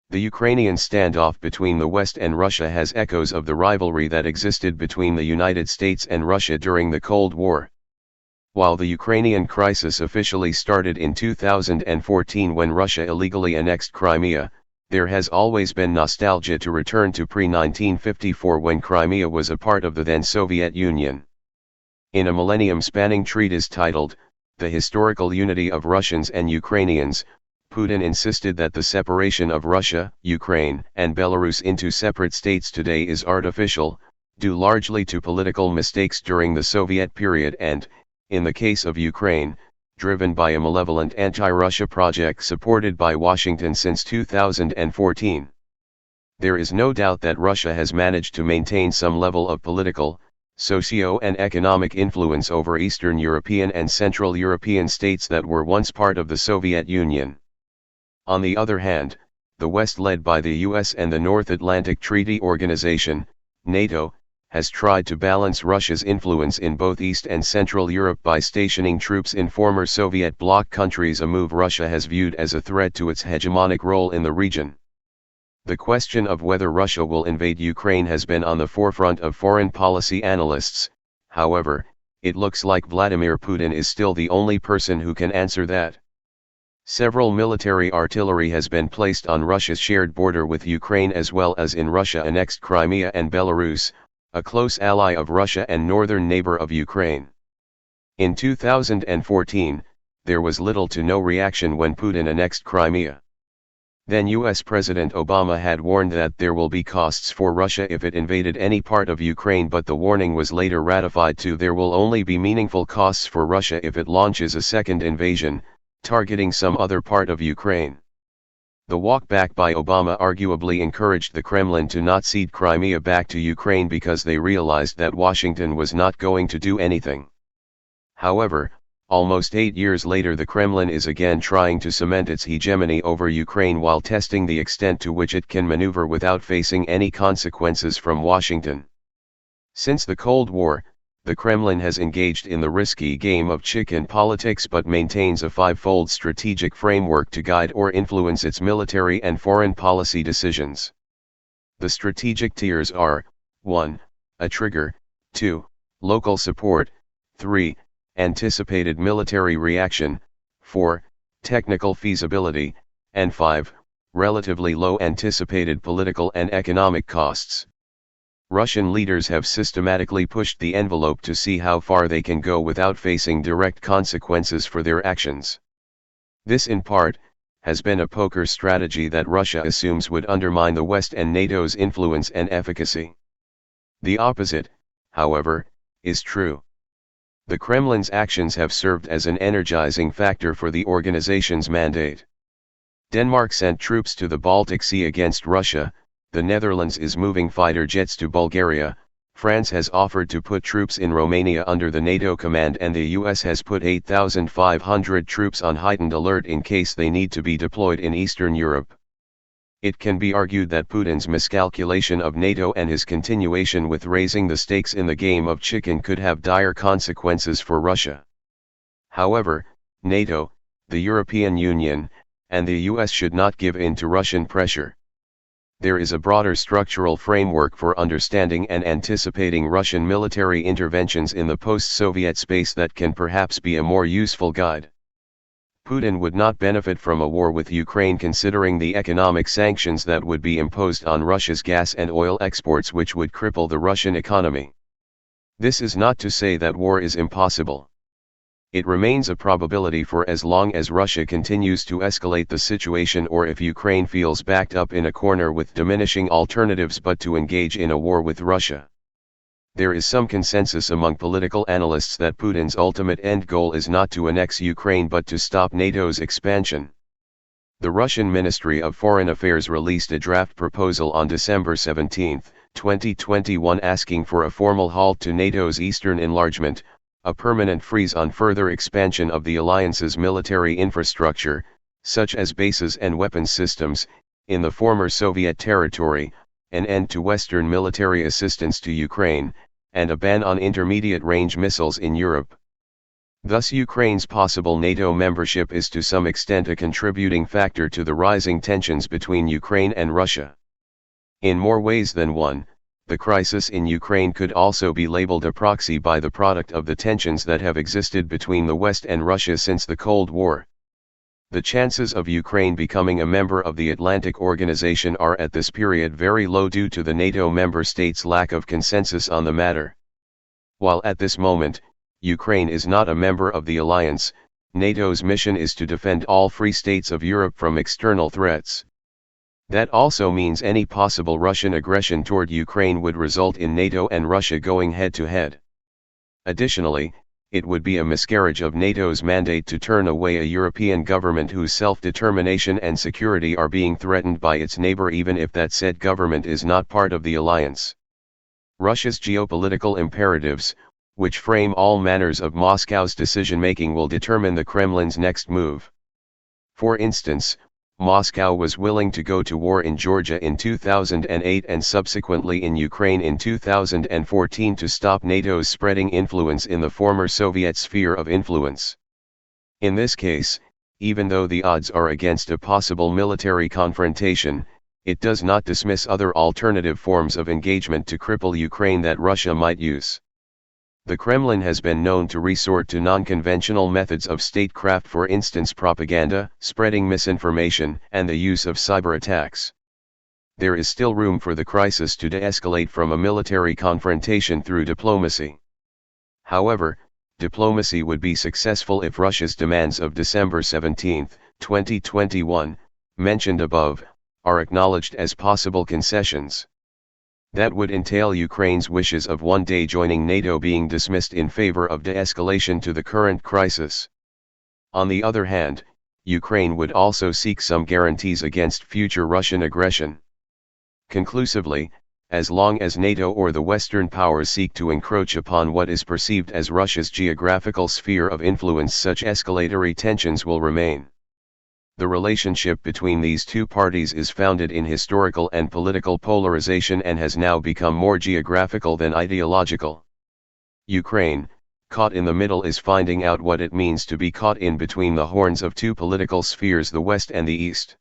The Ukrainian standoff between the West and Russia has echoes of the rivalry that existed between the United States and Russia during the Cold War. While the Ukrainian crisis officially started in 2014 when Russia illegally annexed Crimea, there has always been nostalgia to return to pre-1954 when Crimea was a part of the then Soviet Union. In a millennium-spanning treatise titled, The Historical Unity of Russians and Ukrainians, Putin insisted that the separation of Russia, Ukraine, and Belarus into separate states today is artificial, due largely to political mistakes during the Soviet period and, in the case of Ukraine, driven by a malevolent anti-Russia project supported by Washington since 2014. There is no doubt that Russia has managed to maintain some level of political, socio- and economic influence over Eastern European and Central European states that were once part of the Soviet Union. On the other hand, the West led by the US and the North Atlantic Treaty Organization, NATO, has tried to balance Russia's influence in both East and Central Europe by stationing troops in former Soviet bloc countries, a move Russia has viewed as a threat to its hegemonic role in the region. The question of whether Russia will invade Ukraine has been on the forefront of foreign policy analysts. However, it looks like Vladimir Putin is still the only person who can answer that. Several military artillery has been placed on Russia's shared border with Ukraine as well as in Russia-annexed Crimea and Belarus, a close ally of Russia and northern neighbor of Ukraine. In 2014, there was little to no reaction when Putin annexed Crimea. Then US President Obama had warned that there will be costs for Russia if it invaded any part of Ukraine, but the warning was later ratified to there will only be meaningful costs for Russia if it launches a second invasion, targeting some other part of Ukraine. The walk back by Obama arguably encouraged the Kremlin to not cede Crimea back to Ukraine because they realized that Washington was not going to do anything. However, almost 8 years later the Kremlin is again trying to cement its hegemony over Ukraine while testing the extent to which it can maneuver without facing any consequences from Washington. Since the Cold War, the Kremlin has engaged in the risky game of chicken politics but maintains a five-fold strategic framework to guide or influence its military and foreign policy decisions. The strategic tiers are, 1. A trigger, 2. Local support, 3. Anticipated military reaction, 4. Technical feasibility, and 5. Relatively low anticipated political and economic costs. Russian leaders have systematically pushed the envelope to see how far they can go without facing direct consequences for their actions. This in part, has been a poker strategy that Russia assumes would undermine the West and NATO's influence and efficacy. The opposite, however, is true. The Kremlin's actions have served as an energizing factor for the organization's mandate. Denmark sent troops to the Baltic Sea against Russia, the Netherlands is moving fighter jets to Bulgaria, France has offered to put troops in Romania under the NATO command, and the US has put 8,500 troops on heightened alert in case they need to be deployed in Eastern Europe. It can be argued that Putin's miscalculation of NATO and his continuation with raising the stakes in the game of chicken could have dire consequences for Russia. However, NATO, the European Union, and the US should not give in to Russian pressure. There is a broader structural framework for understanding and anticipating Russian military interventions in the post-Soviet space that can perhaps be a more useful guide. Putin would not benefit from a war with Ukraine considering the economic sanctions that would be imposed on Russia's gas and oil exports, which would cripple the Russian economy. This is not to say that war is impossible. It remains a probability for as long as Russia continues to escalate the situation or if Ukraine feels backed up in a corner with diminishing alternatives but to engage in a war with Russia. There is some consensus among political analysts that Putin's ultimate end goal is not to annex Ukraine but to stop NATO's expansion. The Russian Ministry of Foreign Affairs released a draft proposal on December 17, 2021 asking for a formal halt to NATO's eastern enlargement, a permanent freeze on further expansion of the alliance's military infrastructure, such as bases and weapons systems, in the former Soviet territory, an end to Western military assistance to Ukraine, and a ban on intermediate-range missiles in Europe. Thus Ukraine's possible NATO membership is to some extent a contributing factor to the rising tensions between Ukraine and Russia. In more ways than one, the crisis in Ukraine could also be labeled a proxy by the product of the tensions that have existed between the West and Russia since the Cold War. The chances of Ukraine becoming a member of the Atlantic Organization are at this period very low due to the NATO member states' lack of consensus on the matter. While at this moment, Ukraine is not a member of the alliance, NATO's mission is to defend all free states of Europe from external threats. That also means any possible Russian aggression toward Ukraine would result in NATO and Russia going head-to-head. Additionally, it would be a miscarriage of NATO's mandate to turn away a European government whose self-determination and security are being threatened by its neighbor even if that said government is not part of the alliance. Russia's geopolitical imperatives, which frame all manners of Moscow's decision-making, will determine the Kremlin's next move. For instance, Moscow was willing to go to war in Georgia in 2008 and subsequently in Ukraine in 2014 to stop NATO's spreading influence in the former Soviet sphere of influence. In this case, even though the odds are against a possible military confrontation, it does not dismiss other alternative forms of engagement to cripple Ukraine that Russia might use. The Kremlin has been known to resort to non-conventional methods of statecraft, for instance propaganda, spreading misinformation, and the use of cyber attacks. There is still room for the crisis to de-escalate from a military confrontation through diplomacy. However, diplomacy would be successful if Russia's demands of December 17, 2021, mentioned above, are acknowledged as possible concessions. That would entail Ukraine's wishes of one day joining NATO being dismissed in favor of de-escalation to the current crisis. On the other hand, Ukraine would also seek some guarantees against future Russian aggression. Conclusively, as long as NATO or the Western powers seek to encroach upon what is perceived as Russia's geographical sphere of influence, such escalatory tensions will remain. The relationship between these two parties is founded in historical and political polarization and has now become more geographical than ideological. Ukraine, caught in the middle, is finding out what it means to be caught in between the horns of two political spheres, the West and the East.